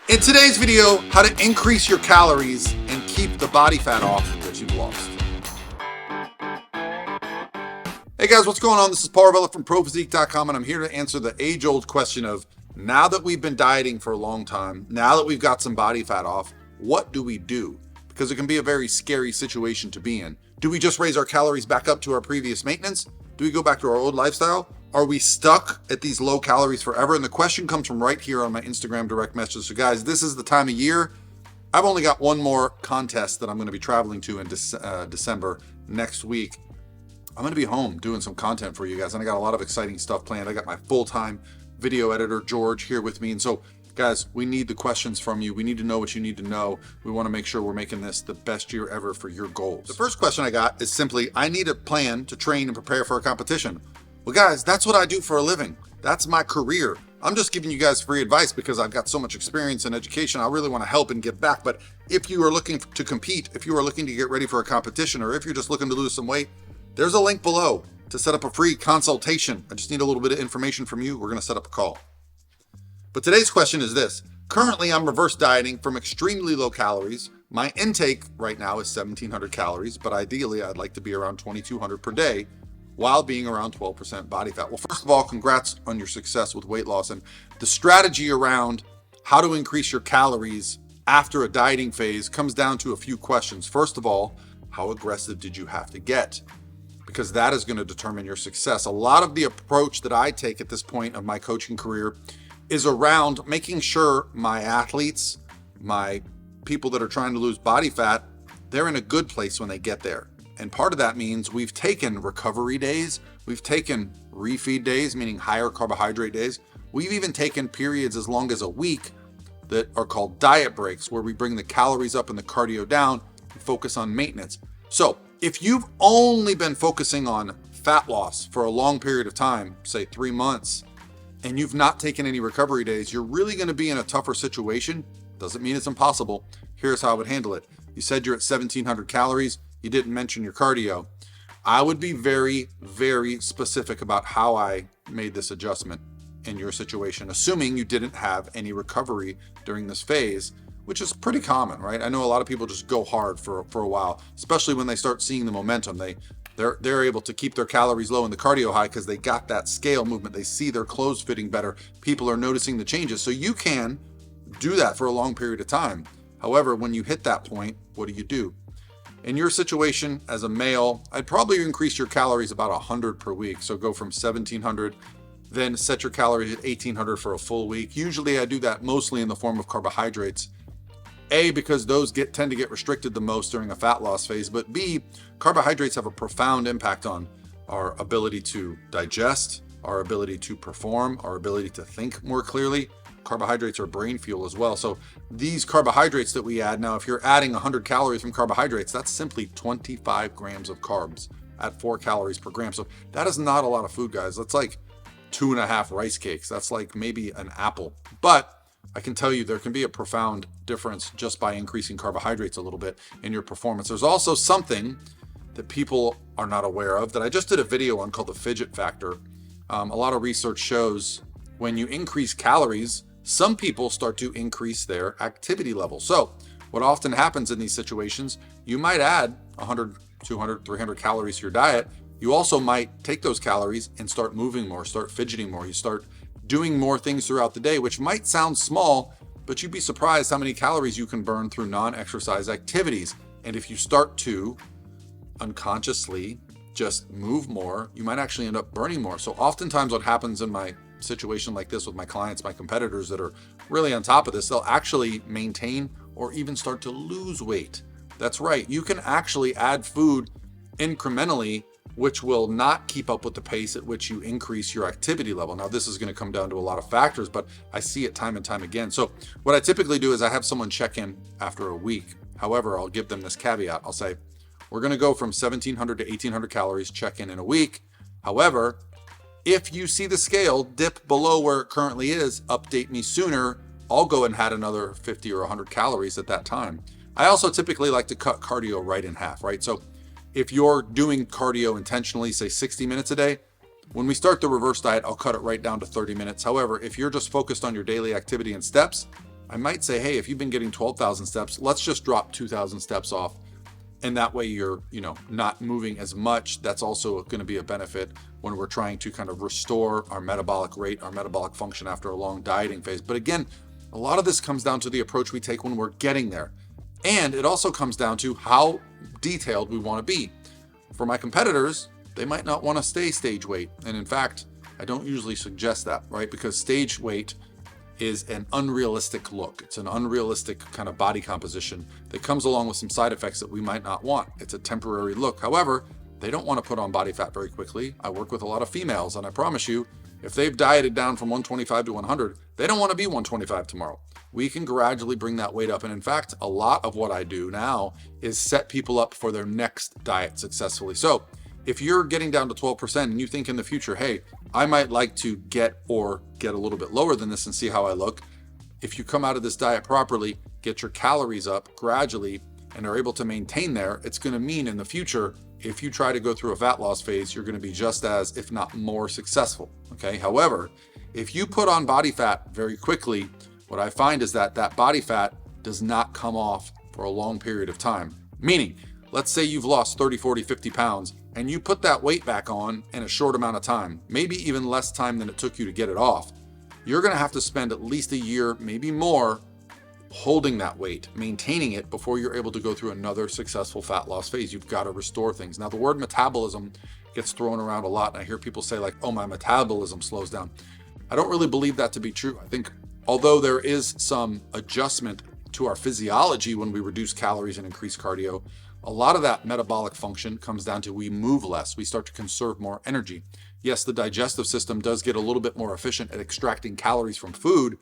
In today's video, how to increase your calories and keep the body fat off that you've lost. Hey guys, what's going on? This is Paul Ravella from ProPhysique.com, and I'm here to answer the age-old question of, now that we've been dieting for a long time, now that we've got some body fat off, what do we do? Because it can be a very scary situation to be in. Do we just raise our calories back up to our previous maintenance? Do we go back to our old lifestyle? Are we stuck at these low calories forever? And the question comes from right here on my Instagram direct message. So guys, this is the time of year. I've only got one more contest that I'm going to be traveling to in December next week. I'm going to be home doing some content for you guys, and I got a lot of exciting stuff planned. I got my full-time video editor, George, here with me. And so, guys, we need the questions from you. We need to know what you need to know. We want to make sure we're making this the best year ever for your goals. The first question I got is simply, I need a plan to train and prepare for a competition. Well, guys, that's what I do for a living. That's my career. I'm just giving you guys free advice because I've got so much experience in education. I really want to help and give back. But if you are looking to compete, if you are looking to get ready for a competition, or if you're just looking to lose some weight, there's a link below to set up a free consultation. I just need a little bit of information from you. We're going to set up a call. But today's question is this. Currently, I'm reverse dieting from extremely low calories. My intake right now is 1,700 calories, but ideally, I'd like to be around 2,200 per day while being around 12% body fat. Well, first of all, congrats on your success with weight loss. And the strategy around how to increase your calories after a dieting phase comes down to a few questions. First of all, how aggressive did you have to get? Because that is going to determine your success. A lot of the approach that I take at this point of my coaching career is around making sure my athletes, my people that are trying to lose body fat, they're in a good place when they get there. And part of that means we've taken recovery days, we've taken refeed days, meaning higher carbohydrate days. We've even taken periods as long as a week that are called diet breaks, where we bring the calories up and the cardio down and focus on maintenance. So if you've only been focusing on fat loss for a long period of time, say 3 months, and you've not taken any recovery days, you're really going to be in a tougher situation. Doesn't mean it's impossible. Here's how I would handle it. You said you're at 1,700 calories. You didn't mention your cardio. I would be very, very specific about how I made this adjustment in your situation, assuming you didn't have any recovery during this phase, which is pretty common, right? I know a lot of people just go hard for a while, especially when they start seeing the momentum. They're able to keep their calories low and the cardio high because they got that scale movement. They see their clothes fitting better. People are noticing the changes. So you can do that for a long period of time. However, when you hit that point, what do? In your situation as a male, I'd probably increase your calories about 100 per week. So go from 1,700, then set your calories at 1,800 for a full week. Usually I do that mostly in the form of carbohydrates. A, because those tend to get restricted the most during a fat loss phase, but B, carbohydrates have a profound impact on our ability to digest, our ability to perform, our ability to think more clearly. Carbohydrates are brain fuel as well. So these carbohydrates that we add, now if you're adding 100 calories from carbohydrates, that's simply 25 grams of carbs at 4 calories per gram. So that is not a lot of food, guys. That's like 2.5 rice cakes. That's like maybe an apple. But I can tell you there can be a profound difference just by increasing carbohydrates a little bit in your performance. There's also something that people are not aware of that I just did a video on called the Fidget Factor. A lot of research shows when you increase calories, some people start to increase their activity level. So what often happens in these situations, you might add 100, 200, 300 calories to your diet. You also might take those calories and start moving more, start fidgeting more. You start doing more things throughout the day, which might sound small, but you'd be surprised how many calories you can burn through non-exercise activities. And if you start to unconsciously just move more, you might actually end up burning more. So oftentimes what happens in my situation like this with my clients, my competitors that are really on top of this, they'll actually maintain or even start to lose weight. That's right. You can actually add food incrementally, which will not keep up with the pace at which you increase your activity level. Now, this is going to come down to a lot of factors, but I see it time and time again. So what I typically do is I have someone check in after a week. However, I'll give them this caveat. I'll say, we're going to go from 1,700 to 1,800 calories, check in a week. However, if you see the scale dip below where it currently is, update me sooner. I'll go and add another 50 or 100 calories at that time. I also typically like to cut cardio right in half, right? So if you're doing cardio intentionally, say 60 minutes a day, when we start the reverse diet, I'll cut it right down to 30 minutes. However, if you're just focused on your daily activity and steps, I might say, hey, if you've been getting 12,000 steps, let's just drop 2,000 steps off. And that way you're, not moving as much. That's also going to be a benefit when we're trying to kind of restore our metabolic rate, our metabolic function after a long dieting phase. But again, a lot of this comes down to the approach we take when we're getting there. And it also comes down to how detailed we want to be. For my competitors, they might not want to stay stage weight. And in fact, I don't usually suggest that, right? Because stage weight is an unrealistic look. It's an unrealistic kind of body composition that comes along with some side effects that we might not want. It's a temporary look. However, they don't want to put on body fat very quickly. I work with a lot of females, and I promise you, if they've dieted down from 125 to 100, they don't want to be 125 tomorrow. We can gradually bring that weight up. And in fact, a lot of what I do now is set people up for their next diet successfully. So if you're getting down to 12% and you think in the future, hey, I might like to get a little bit lower than this and see how I look. If you come out of this diet properly, get your calories up gradually and are able to maintain there, it's going to mean in the future, if you try to go through a fat loss phase, you're going to be just as, if not more successful. Okay. However, if you put on body fat very quickly, what I find is that body fat does not come off for a long period of time. Meaning, let's say you've lost 30, 40, 50 pounds and you put that weight back on in a short amount of time, maybe even less time than it took you to get it off. You're going to have to spend at least a year, maybe more, holding that weight, maintaining it before you're able to go through another successful fat loss phase. You've got to restore things. Now, the word metabolism gets thrown around a lot, and I hear people say like, oh, my metabolism slows down. I don't really believe that to be true. I think although there is some adjustment to our physiology when we reduce calories and increase cardio, a lot of that metabolic function comes down to we move less. We start to conserve more energy. Yes, the digestive system does get a little bit more efficient at extracting calories from food,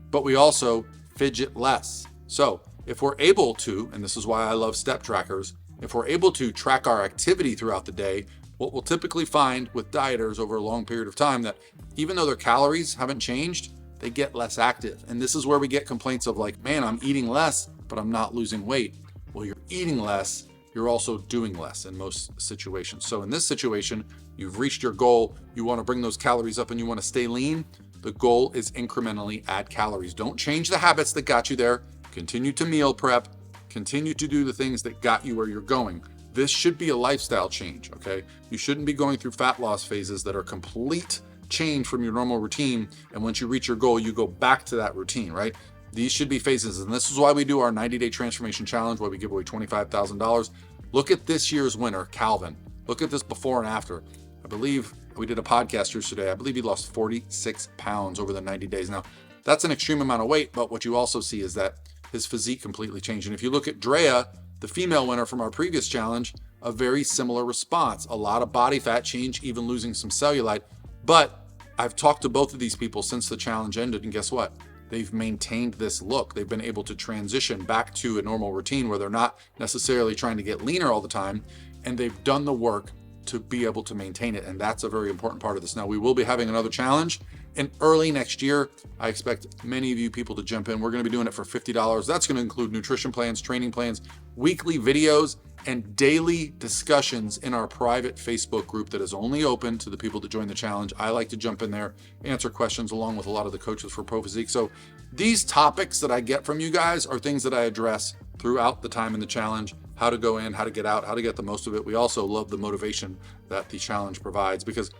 but we also fidget less. So if we're able to, and this is why I love step trackers, if we're able to track our activity throughout the day, what we'll typically find with dieters over a long period of time that even though their calories haven't changed, they get less active. And this is where we get complaints of like, man, I'm eating less, but I'm not losing weight. Well, you're eating less, you're also doing less in most situations. So in this situation, you've reached your goal, you want to bring those calories up and you want to stay lean. The goal is incrementally add calories. Don't change the habits that got you there. Continue to meal prep, continue to do the things that got you where you're going. This should be a lifestyle change, okay? You shouldn't be going through fat loss phases that are complete change from your normal routine. And once you reach your goal, you go back to that routine, right? These should be phases. And this is why we do our 90-day transformation challenge, where we give away $25,000. Look at this year's winner, Calvin. Look at this before and after. I believe we did a podcast yesterday. I believe he lost 46 pounds over the 90 days. Now, that's an extreme amount of weight, but what you also see is that his physique completely changed. And if you look at Drea, the female winner from our previous challenge, a very similar response. A lot of body fat change, even losing some cellulite. But I've talked to both of these people since the challenge ended, and guess what? They've maintained this look. They've been able to transition back to a normal routine where they're not necessarily trying to get leaner all the time, and they've done the work to be able to maintain it. And that's a very important part of this. Now, we will be having another challenge in early next year. I expect many of you people to jump in. We're going to be doing it for $50. That's going to include nutrition plans, training plans, weekly videos, and daily discussions in our private Facebook group that is only open to the people that join the challenge. I like to jump in there, answer questions along with a lot of the coaches for Pro Physique. So these topics that I get from you guys are things that I address throughout the time in the challenge. How to go in, how to get out, how to get the most of it. We also love the motivation that the challenge provides, because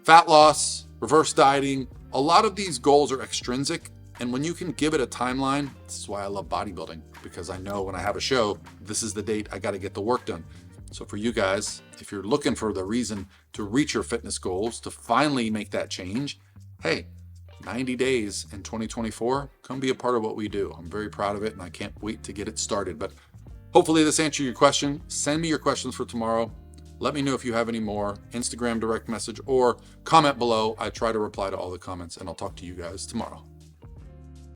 fat loss, reverse dieting, a lot of these goals are extrinsic. And when you can give it a timeline, this is why I love bodybuilding, because I know when I have a show, this is the date I got to get the work done. So for you guys, if you're looking for the reason to reach your fitness goals, to finally make that change, hey, 90 days in 2024, come be a part of what we do. I'm very proud of it, and I can't wait to get it started. But hopefully this answered your question. Send me your questions for tomorrow. Let me know if you have any more. Instagram direct message or comment below. I try to reply to all the comments, and I'll talk to you guys tomorrow.